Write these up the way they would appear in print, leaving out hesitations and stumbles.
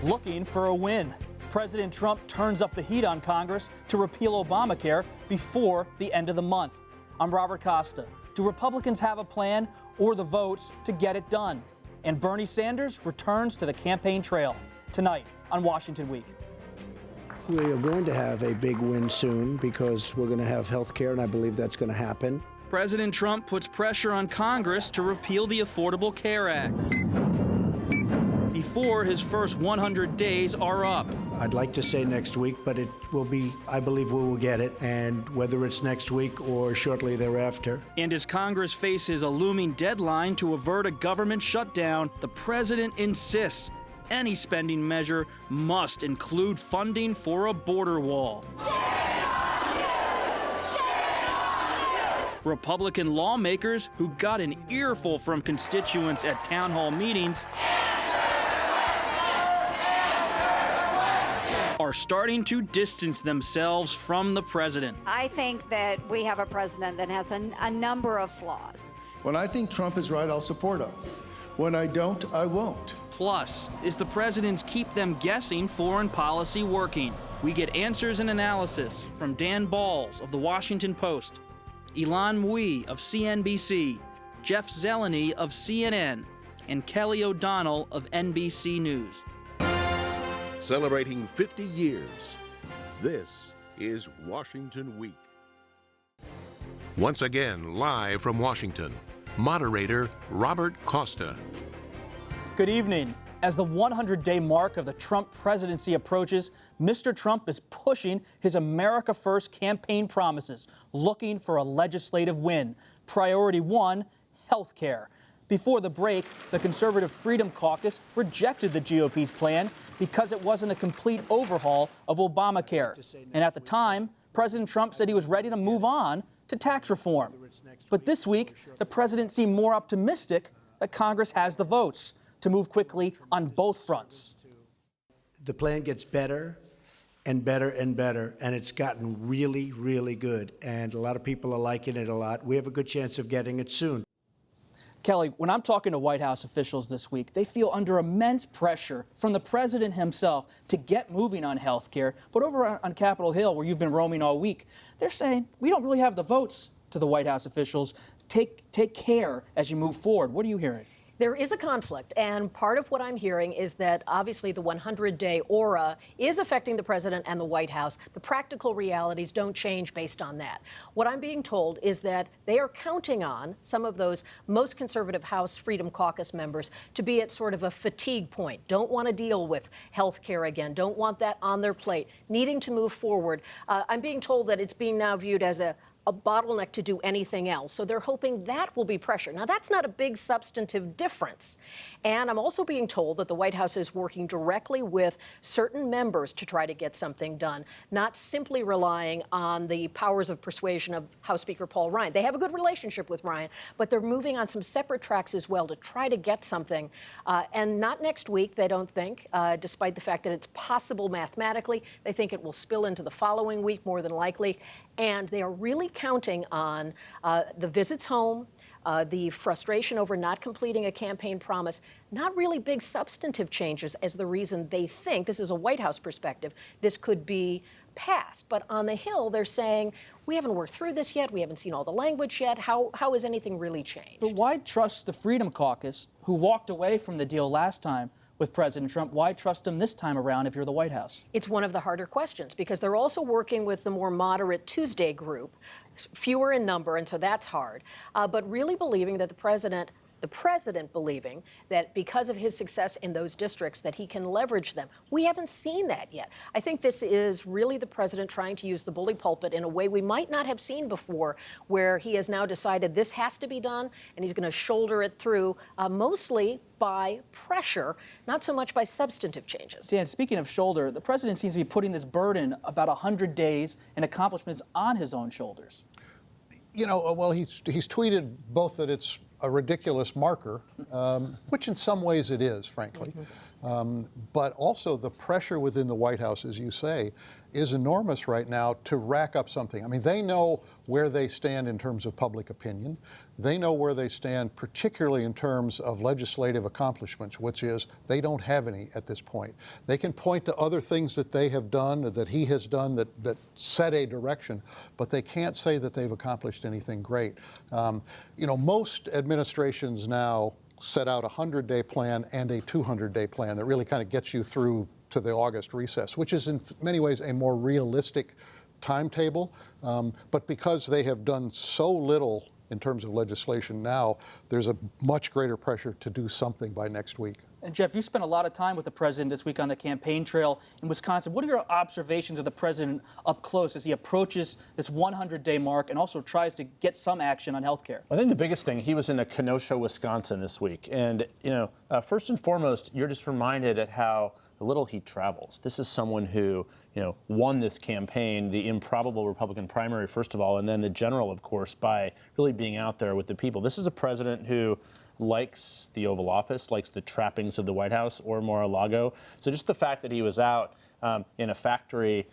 looking for a win. President Trump turns up the heat on Congress to repeal Obamacare before the end of the month. I'm Robert Costa. Do Republicans have a plan or the votes to get it done? And Bernie Sanders returns to the campaign trail tonight on Washington Week. We are going to have a big win soon because we're going to have health care, and I believe that's going to happen. President Trump puts pressure on Congress to repeal the Affordable Care Act before his first 100 days are up. I'd like to say next week, but it will be, I believe we will get it, and whether it's next week or shortly thereafter. And as Congress faces a looming deadline to avert a government shutdown, the president insists any spending measure must include funding for a border wall. Republican lawmakers who got an earful from constituents at town hall meetings are starting to distance themselves from the president. I think that we have a president that has a number of flaws. When I think Trump is right, I'll support him. When I don't, I won't. Plus, is the president's keep them guessing foreign policy working? We get answers and analysis from Dan Balls of The Washington Post, Ilan Mui of CNBC, Jeff Zeleny of CNN, and Kelly O'Donnell of NBC News. Celebrating 50 years, this is Washington Week. Once again, live from Washington, moderator Robert Costa. Good evening. As the 100-day mark of the Trump presidency approaches, Mr. Trump is pushing his America First campaign promises, looking for a legislative win. Priority one, health care. Before the break, the Conservative Freedom Caucus rejected the GOP's plan because it wasn't a complete overhaul of Obamacare. And at the time, President Trump said he was ready to move on to tax reform. But this week, the president seemed more optimistic that Congress has the votes to move quickly on both fronts. The plan gets better and better and better, and it's gotten really, really good. And a lot of people are liking it a lot. We have a good chance of getting it soon. Kelly, when I'm talking to White House officials this week, they feel under immense pressure from the president himself to get moving on health care. But over on Capitol Hill, where you've been roaming all week, they're saying we don't really have the votes to the White House officials. Take care as you move forward. What are you hearing? There is a conflict, and part of what I'm hearing is that obviously the 100-day aura is affecting the president and the White House. The practical realities don't change based on that. What I'm being told is that they are counting on some of those most conservative House Freedom Caucus members to be at sort of a fatigue point, don't want to deal with health care again, don't want that on their plate, needing to move forward. I'm being told that it's being now viewed as a bottleneck to do anything else. So they're hoping that will be pressure. Now, that's not a big substantive difference. And I'm also being told that the White House is working directly with certain members to try to get something done, not simply relying on the powers of persuasion of House Speaker Paul Ryan. They have a good relationship with Ryan, but they're moving on some separate tracks as well to try to get something. And not next week, they don't think, despite the fact that it's possible mathematically. They think it will spill into the following week, more than likely. And they are really counting on the visits home, the frustration over not completing a campaign promise, not really big substantive changes as the reason they think, this is a White House perspective, this could be passed. But on the Hill, they're saying, we haven't worked through this yet, we haven't seen all the language yet, how has anything really changed? But why trust the Freedom Caucus, who walked away from the deal last time with President Trump? Why trust him this time around if you're the White House? It's one of the harder questions because they're also working with the more moderate Tuesday group, fewer in number, and so that's hard. But really believing that the president believing that because of his success in those districts that he can leverage them. We haven't seen that yet. I think this is really the president trying to use the bully pulpit in a way we might not have seen before, where he has now decided this has to be done, and he's going to shoulder it through mostly by pressure, not so much by substantive changes. Dan, speaking of shoulder, the president seems to be putting this burden about 100 days and accomplishments on his own shoulders. You know, well, he's tweeted both that it's a ridiculous marker, which in some ways it is, frankly, but also the pressure within the White House, as you say, is enormous right now to rack up something. I mean, they know where they stand in terms of public opinion. They know where they stand, particularly in terms of legislative accomplishments, which is they don't have any at this point. They can point to other things that they have done, or that he has done, that set a direction, but they can't say that they've accomplished anything great. You know, most administrations now set out a 100-day plan and a 200-day plan that really kind of gets you through to the August recess, which is in many ways a more realistic timetable. But because they have done so little in terms of legislation now, there's a much greater pressure to do something by next week. And Jeff, you spent a lot of time with the president this week on the campaign trail in Wisconsin. What are your observations of the president up close as he approaches this 100-day mark and also tries to get some action on health care? I think the biggest thing, he was in Kenosha, Wisconsin this week. And, you know, first and foremost, you're just reminded at how little he travels. This is someone who, you know, won this campaign, the improbable Republican primary, first of all, and then the general, of course, by really being out there with the people. This is a president who likes the Oval Office, likes the trappings of the White House or Mar-a-Lago. So just the fact that he was out in a factory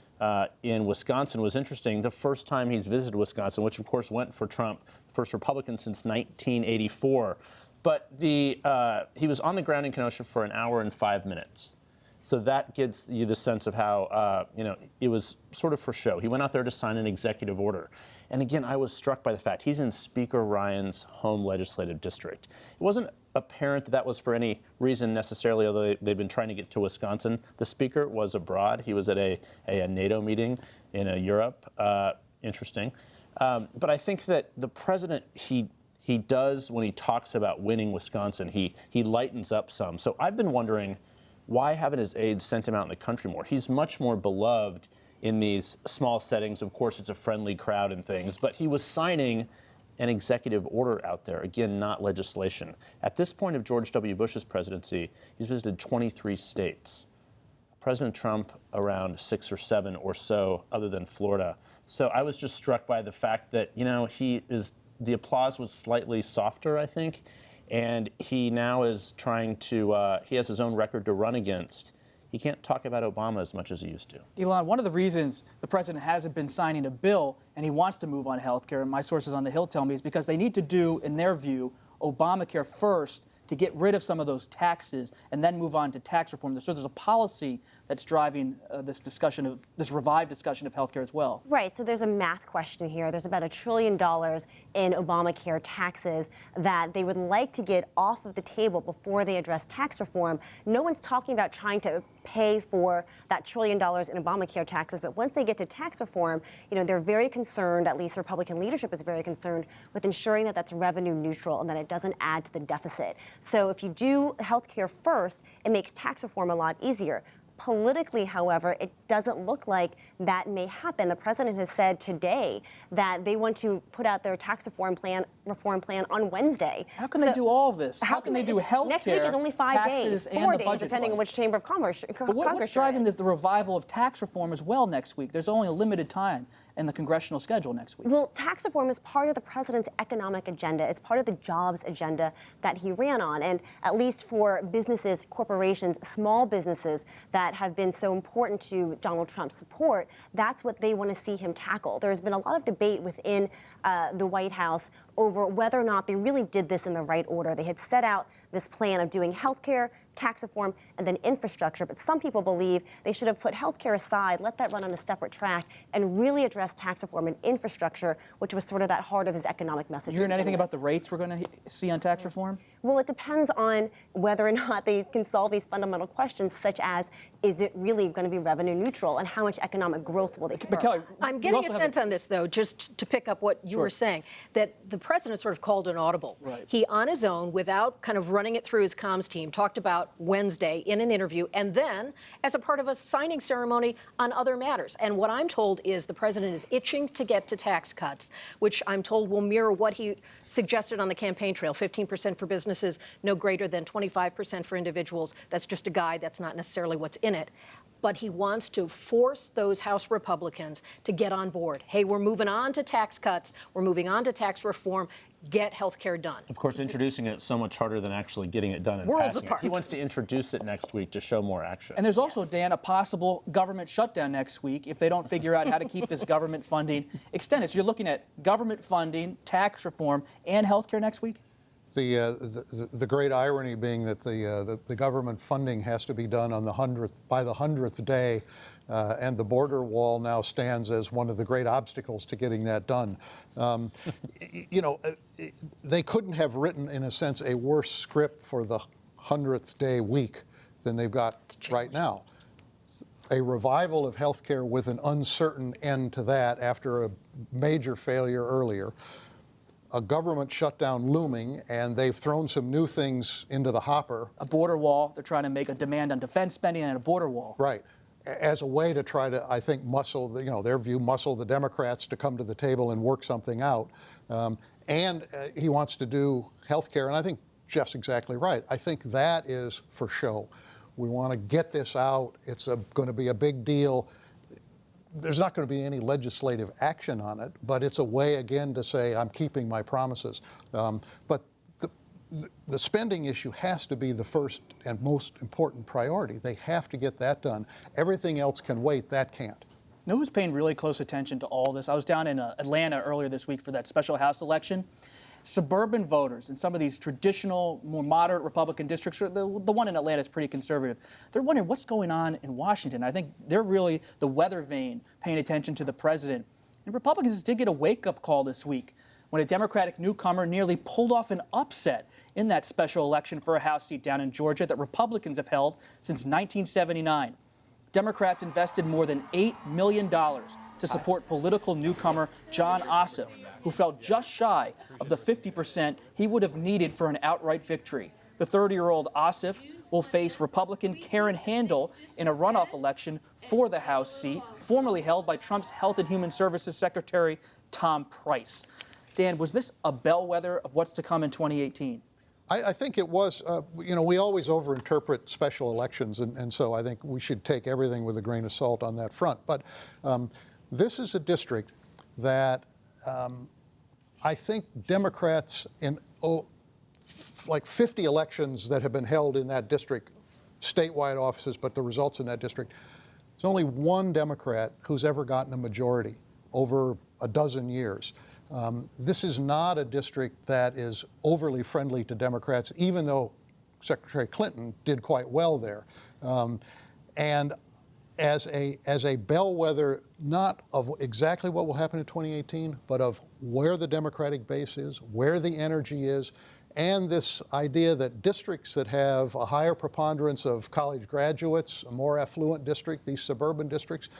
in Wisconsin was interesting. The first time he's visited Wisconsin, which of course went for Trump, the first Republican since 1984. But he was on the ground in Kenosha for an hour and 5 minutes. So that gives you the sense of how, you know, it was sort of for show. He went out there to sign an executive order. And again, I was struck by the fact he's in Speaker Ryan's home legislative district. It wasn't apparent that that was for any reason necessarily, although they've been trying to get to Wisconsin. The speaker was abroad. He was at a NATO meeting in Europe. Interesting. But I think that the president, he does, when he talks about winning Wisconsin, he lightens up some. So I've been wondering, why haven't his aides sent him out in the country more? He's much more beloved in these small settings. Of course, it's a friendly crowd and things, but he was signing an executive order out there, again, not legislation. At this point of George W. Bush's presidency, he's visited 23 states. President Trump around 6 or 7 or so, other than Florida. So I was just struck by the fact that, you know, the applause was slightly softer, I think. And he now is trying to, he has his own record to run against. He can't talk about Obama as much as he used to. Elon, one of the reasons the president hasn't been signing a bill and he wants to move on health care, and my sources on the Hill tell me, is because they need to do, in their view, Obamacare first to get rid of some of those taxes and then move on to tax reform. So there's a policy that's driving this revived discussion of healthcare as well. Right. So there's a math question here. There's about $1 trillion in Obamacare taxes that they would like to get off of the table before they address tax reform. No one's talking about trying to pay for that $1 trillion in Obamacare taxes, but once they get to tax reform, you know, they're very concerned, at least Republican leadership is very concerned, with ensuring that that's revenue neutral and that it doesn't add to the deficit. So if you do health care first, it makes tax reform a lot easier. Politically, however, it doesn't look like that may happen. The president has said today that they want to put out their tax reform plan on Wednesday. How can they do all of this? How can they do health care, next week is only 5 days, 4 days, depending on which chamber of commerce. But what's driving the revival of tax reform as well next week? There's only a limited time in the congressional schedule next week. Well, tax reform is part of the president's economic agenda. It's part of the jobs agenda that he ran on. And at least for businesses, corporations, small businesses that have been so important to Donald Trump's support, that's what they want to see him tackle. There's been a lot of debate within the White House over whether or not they really did this in the right order. They had set out this plan of doing health care, tax reform, and then infrastructure. But some people believe they should have put health care aside, let that run on a separate track, and really address tax reform and infrastructure, which was sort of that heart of his economic message. You hearing anything about the rates we're going to see on tax reform? Well, it depends on whether or not they can solve these fundamental questions, such as, is it really going to be revenue neutral, and how much economic growth will they spur? But Kelly, I'm getting a sense on this, though, just to pick up what you were saying, that the president sort of called an audible. Right. He, on his own, without kind of running it through his comms team, talked about Wednesday in an interview, and then as a part of a signing ceremony on other matters. And what I'm told is the president is itching to get to tax cuts, which I'm told will mirror what he suggested on the campaign trail, 15% for businesses, no greater than 25% for individuals. That's just a guide. That's not necessarily what's in it. But he wants to force those House Republicans to get on board. Hey, we're moving on to tax cuts. We're moving on to tax reform. get health care done. Of course, introducing it is so much harder than actually getting it done and Worlds passing apart. it. He wants to introduce it next week to show more action. And there's also, Dan, a possible government shutdown next week if they don't figure out how to keep this government funding extended. So you're looking at government funding, tax reform, and health care next week? The great irony being that the government funding has to be done on by the 100th day, and the border wall now stands as one of the great obstacles to getting that done. You know, they couldn't have written, in a sense, a worse script for the 100th day week than they've got right now. A revival of healthcare with an uncertain end to that after a major failure earlier. A government shutdown looming, and they've thrown some new things into the hopper. A border wall. They're trying to make a demand on defense spending and a border wall. Right. As a way to try to, I think, muscle the Democrats to come to the table and work something out. And he wants to do health care, and I think Jeff's exactly right. I think that is for show. We want to get this out. It's going to be a big deal. There's not going to be any legislative action on it, but it's a way, again, to say I'm keeping my promises. But the spending issue has to be the first and most important priority. They have to get that done. Everything else can wait. That can't. You know who's paying really close attention to all this? I was down in Atlanta earlier this week for that special House election. Suburban voters in some of these traditional, more moderate Republican districts, the one in Atlanta is pretty conservative. They're wondering what's going on in Washington. I think they're really the weather vane paying attention to the president. And Republicans did get a wake-up call this week when a Democratic newcomer nearly pulled off an upset in that special election for a House seat down in Georgia that Republicans have held since 1979. Democrats invested more than $8 million to support political newcomer John Ossoff, who fell just shy of the 50% he would have needed for an outright victory. The 30-year-old Ossoff will face Republican Karen Handel in a runoff election for the House seat, formerly held by Trump's Health and Human Services Secretary Tom Price. Dan, was this a bellwether of what's to come in 2018? I think it was, we always overinterpret special elections, and so I think we should take everything with a grain of salt on that front. But this is a district that I think Democrats in like 50 elections that have been held in that district, statewide offices, but the results in that district, there's only one Democrat who's ever gotten a majority over a dozen years. This is not a district that is overly friendly to Democrats, even though Secretary Clinton did quite well there. And as a bellwether, not of exactly what will happen in 2018, but of where the Democratic base is, where the energy is, and this idea that districts that have a higher preponderance of college graduates, a more affluent district, these suburban districts,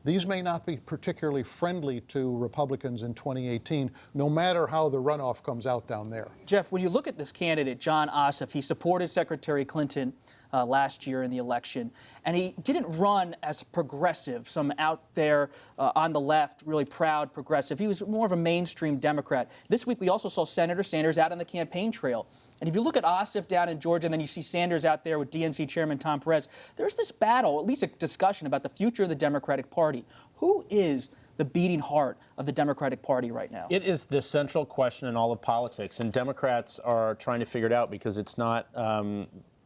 these may not be particularly friendly to Republicans in 2018, no matter how the runoff comes out down there. Jeff, when you look at this candidate, John Ossoff, he supported Secretary Clinton last year in the election, and he didn't run as progressive, some out there on the left, really proud progressive. He was more of a mainstream Democrat. This week, we also saw Senator Sanders out on the campaign trail. And if you look at Ossoff down in Georgia, and then you see Sanders out there with DNC Chairman Tom Perez, there's this battle, at least a discussion about the future of the Democratic Party. Who is the beating heart of the Democratic Party right now? It is the central question in all of politics, and Democrats are trying to figure it out because it's not,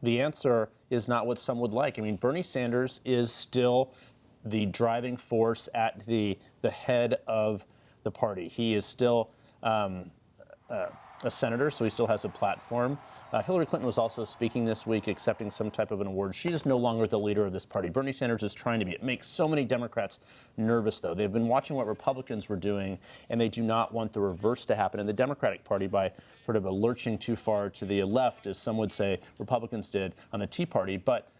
the answer is not what some would like. I mean, Bernie Sanders is still the driving force at the head of the party. He is still a senator, so he still has a platform. Hillary Clinton was also speaking this week, accepting some type of an award. She is no longer the leader of this party. Bernie Sanders is trying to be. It makes so many Democrats nervous, though. They've been watching what Republicans were doing, and they do not want the reverse to happen in the Democratic Party by sort of lurching too far to the left, as some would say Republicans did on the Tea Party. But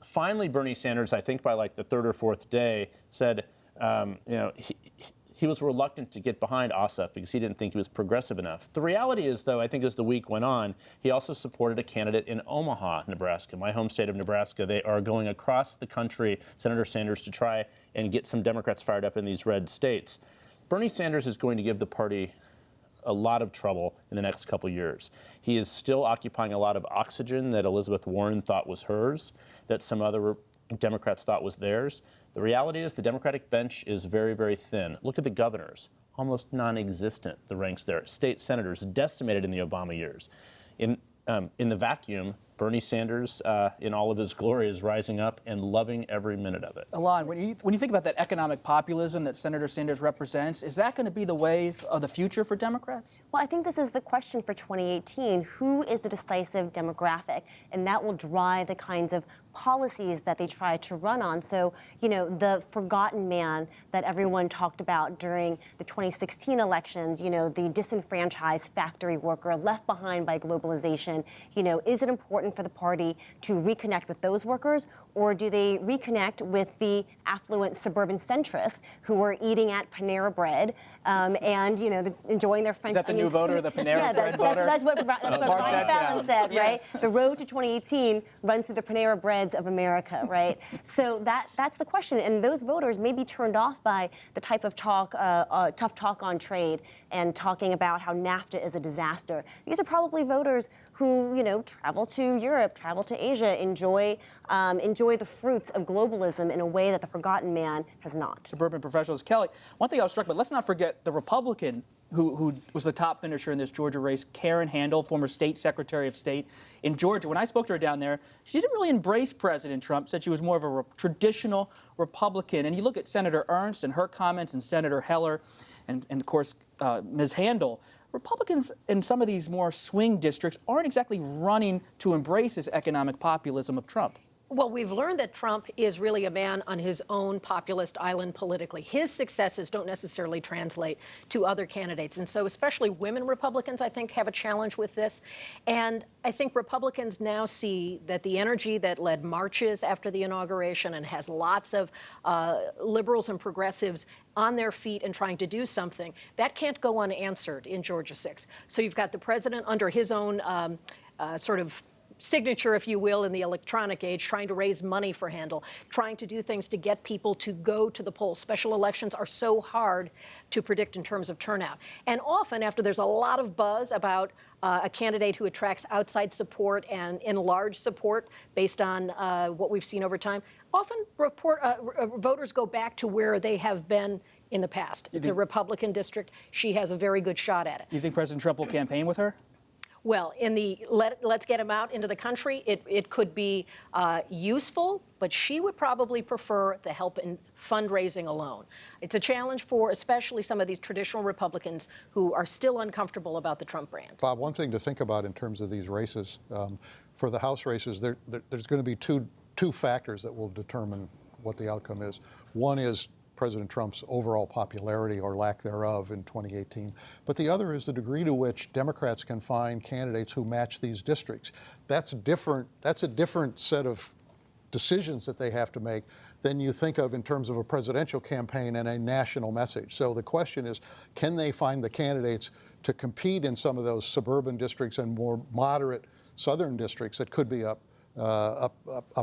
finally, Bernie Sanders, I think by like the third or fourth day, said, he was reluctant to get behind Ossoff because he didn't think he was progressive enough. The reality is, though, I think as the week went on, he also supported a candidate in Omaha, Nebraska, my home state of Nebraska. They are going across the country, Senator Sanders, to try and get some Democrats fired up in these red states. Bernie Sanders is going to give the party a lot of trouble in the next couple years. He is still occupying a lot of oxygen that Elizabeth Warren thought was hers, that some other Democrats thought was theirs. The reality is the Democratic bench is very, very thin. Look at the governors. almost non-existent, the ranks there. State senators decimated in the Obama years. In the vacuum, Bernie Sanders, in all of his glory, is rising up and loving every minute of it. Alon, when you think about that economic populism that Senator Sanders represents, is that going to be the wave of the future for Democrats? Well, I think this is the question for 2018. Who is the decisive demographic? And that will drive the kinds of policies that they try to run on. So, you know, the forgotten man that everyone talked about during the 2016 elections, you know, the disenfranchised factory worker left behind by globalization, you know, is it important for the party to reconnect with those workers, or do they reconnect with the affluent suburban centrists who are eating at Panera Bread and, you know, enjoying their French Is that the new voter, the Panera Bread voter? That's what Brian Fallon said, right? The road to 2018 runs through the Panera Breads of America, right? So that's the question. And those voters may be turned off by the type of talk, tough talk on trade and talking about how NAFTA is a disaster. These are probably voters who, you know, travel to Europe, travel to Asia, enjoy the fruits of globalism in a way that the forgotten man has not. Suburban professionals. Kelly, one thing I was struck by, let's not forget the Republican who was the top finisher in this Georgia race, Karen Handel, former state secretary of state in Georgia. When I spoke to her down there, she didn't really embrace President Trump, said she was more of a traditional Republican. And you look at Senator Ernst and her comments and Senator Heller and of course, Ms. Handel, Republicans in some of these more swing districts aren't exactly running to embrace this economic populism of Trump. Well, we've learned that Trump is really a man on his own populist island politically. His successes don't necessarily translate to other candidates. And so especially women Republicans, I think, have a challenge with this. And I think Republicans now see that the energy that led marches after the inauguration and has lots of liberals and progressives on their feet and trying to do something, that can't go unanswered in Georgia 6. So you've got the president under his own sort of signature, if you will, in the electronic age, trying to raise money for Handel, trying to do things to get people to go to the polls. Special elections are so hard to predict in terms of turnout. And often, after there's a lot of buzz about a candidate who attracts outside support and enlarged support based on what we've seen over time, often voters go back to where they have been in the past. It's a Republican district. She has a very good shot at it. You think President Trump will campaign with her? Well, in the let's get him out into the country, it could be useful, but she would probably prefer the help in fundraising alone. It's a challenge for especially some of these traditional Republicans who are still uncomfortable about the Trump brand. Bob, one thing to think about in terms of these races, for the House races, there's going to be two factors that will determine what the outcome is. One is President Trump's overall popularity or lack thereof in 2018. But the other is the degree to which Democrats can find candidates who match these districts. That's different. That's a different set of decisions that they have to make than you think of in terms of a presidential campaign and a national message. So the question is, can they find the candidates to compete in some of those suburban districts and more moderate southern districts that could be up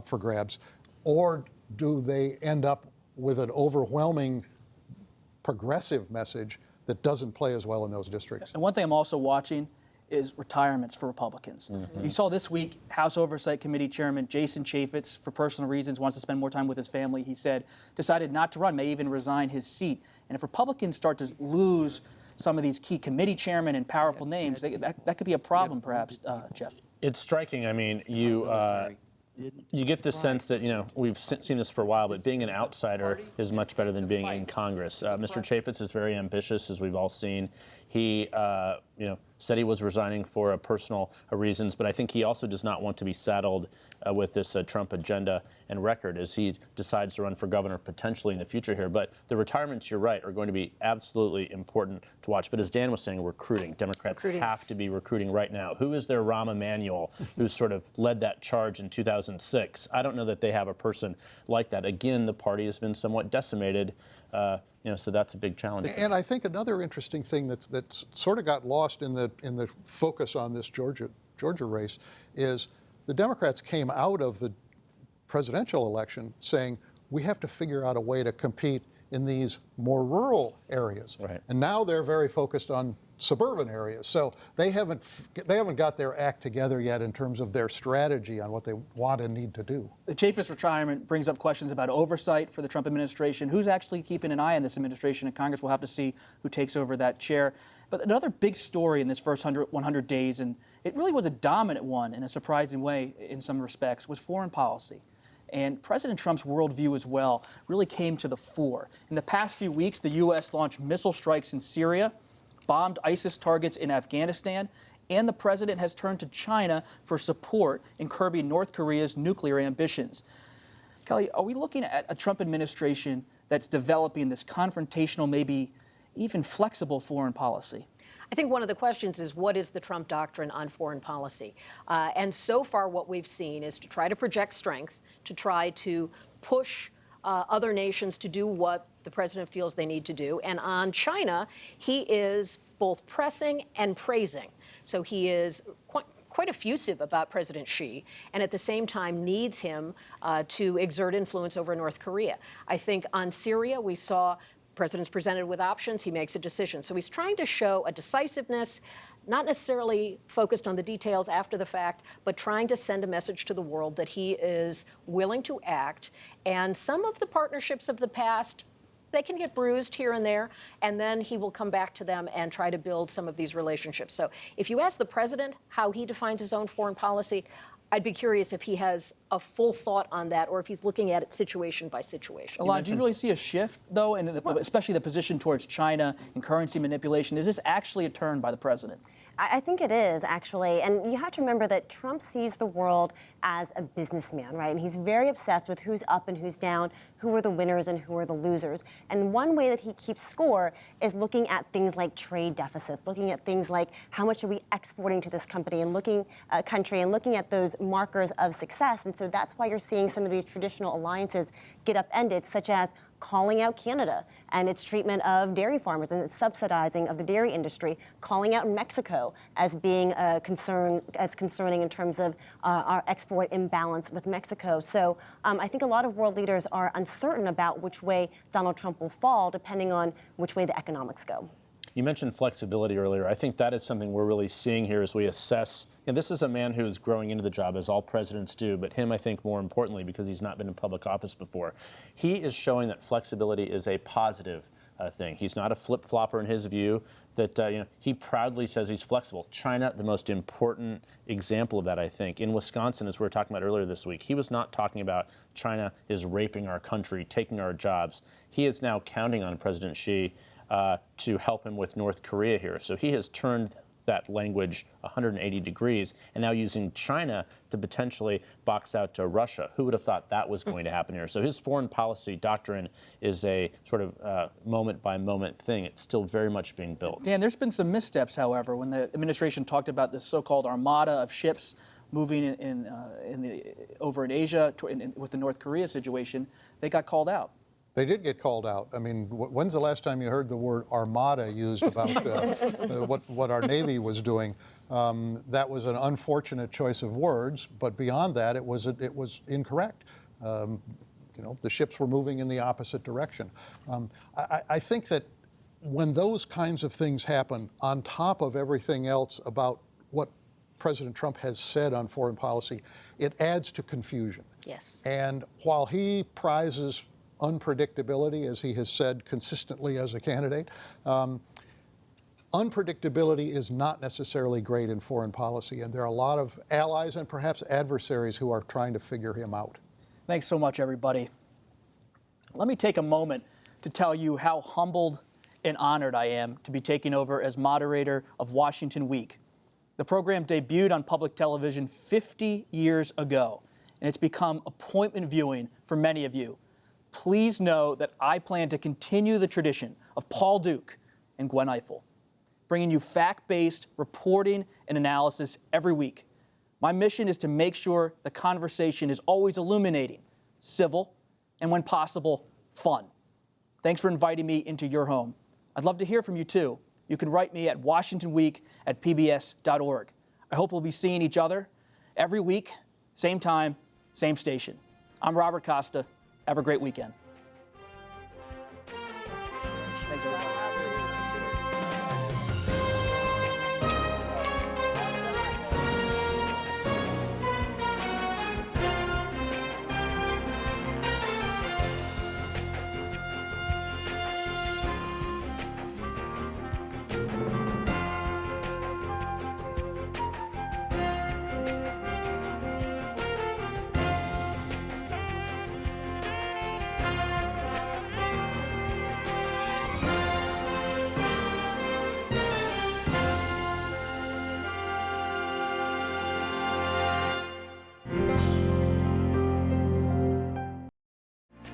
for grabs? Or do they end up with an overwhelming progressive message that doesn't play as well in those districts? And one thing I'm also watching is retirements for Republicans. You saw this week, House Oversight Committee Chairman Jason Chaffetz, for personal reasons, wants to spend more time with his family, he said, decided not to run, may even resign his seat. And if Republicans start to lose some of these key committee chairmen and powerful names, that could be a problem, perhaps, Jeff. It's striking. I mean, you get the sense that, you know, we've seen this for a while, but being an outsider is much better than being in Congress. Mr. Chaffetz is very ambitious, as we've all seen. He, said he was resigning for personal reasons, but I think he also does not want to be saddled with this Trump agenda and record as he decides to run for governor potentially in the future here. But the retirements, you're right, are going to be absolutely important to watch. But as Dan was saying, recruiting. Democrats have to be recruiting right now. Who is their Rahm Emanuel who sort of led that charge in 2006? I don't know that they have a person like that. Again, the party has been somewhat decimated. So that's a big challenge. And I think another interesting thing that's sort of got lost in the focus on this Georgia race is the Democrats came out of the presidential election saying we have to figure out a way to compete in these more rural areas. Right. And now they're very focused on suburban areas. So they haven't got their act together yet in terms of their strategy on what they want and need to do. The Chaffetz retirement brings up questions about oversight for the Trump administration. Who's actually keeping an eye on this administration? And Congress will have to see who takes over that chair. But another big story in this first 100 days, and it really was a dominant one in a surprising way in some respects, was foreign policy. And President Trump's worldview as well really came to the fore. In the past few weeks, the U.S. launched missile strikes in Syria, bombed ISIS targets in Afghanistan, and the president has turned to China for support in curbing North Korea's nuclear ambitions. Kelly, are we looking at a Trump administration that's developing this confrontational, maybe even flexible foreign policy? I think one of the questions is, what is the Trump doctrine on foreign policy? And so far what we've seen is to try to project strength, to try to push other nations to do what the president feels they need to do. And on China, he is both pressing and praising. So he is quite effusive about President Xi, and at the same time needs him to exert influence over North Korea. I think on Syria, we saw president's presented with options, he makes a decision. So he's trying to show a decisiveness, not necessarily focused on the details after the fact, but trying to send a message to the world that he is willing to act. And some of the partnerships of the past, they can get bruised here and there, and then he will come back to them and try to build some of these relationships. So if you ask the president how he defines his own foreign policy, I'd be curious if he has a full thought on that or if he's looking at it situation by situation. Alon, do you really see a shift, though, in especially the position towards China and currency manipulation? Is this actually a turn by the president? I think it is, actually. And you have to remember that Trump sees the world as a businessman, right? And he's very obsessed with who's up and who's down, who are the winners and who are the losers. And one way that he keeps score is looking at things like trade deficits, looking at things like how much are we exporting to this country and looking at those markers of success. And so that's why you're seeing some of these traditional alliances get upended, such as calling out Canada and its treatment of dairy farmers and its subsidizing of the dairy industry, calling out Mexico as being a concern, as concerning in terms of our export imbalance with Mexico. So I think a lot of world leaders are uncertain about which way Donald Trump will fall, depending on which way the economics go. You mentioned flexibility earlier. I think that is something we're really seeing here as we assess. And this is a man who's growing into the job, as all presidents do, but him, I think, more importantly, because he's not been in public office before. He is showing that flexibility is a positive thing. He's not a flip-flopper in his view, that he proudly says he's flexible. China, the most important example of that, I think. In Wisconsin, as we were talking about earlier this week, he was not talking about China is raping our country, taking our jobs. He is now counting on President Xi to help him with North Korea here. So he has turned that language 180 degrees and now using China to potentially box out to Russia. Who would have thought that was going to happen here? So his foreign policy doctrine is a sort of moment-by-moment thing. It's still very much being built. Dan, there's been some missteps, however, when the administration talked about this so-called Armada of ships moving over in Asia with the North Korea situation. They got called out. They did get called out. I mean, when's the last time you heard the word Armada used about what our Navy was doing? That was an unfortunate choice of words, but beyond that, it was incorrect. The ships were moving in the opposite direction. I think that when those kinds of things happen, on top of everything else about what President Trump has said on foreign policy, it adds to confusion. Yes. And while he prizes unpredictability, as he has said consistently as a candidate, unpredictability is not necessarily great in foreign policy, and there are a lot of allies and perhaps adversaries who are trying to figure him out. Thanks so much, everybody. Let me take a moment to tell you how humbled and honored I am to be taking over as moderator of Washington Week. The program debuted on public television 50 years ago, and it's become appointment viewing for many of you. Please know that I plan to continue the tradition of Paul Duke and Gwen Ifill, bringing you fact-based reporting and analysis every week. My mission is to make sure the conversation is always illuminating, civil, and when possible, fun. Thanks for inviting me into your home. I'd love to hear from you too. You can write me at washingtonweek@pbs.org. I hope we'll be seeing each other every week, same time, same station. I'm Robert Costa. Have a great weekend.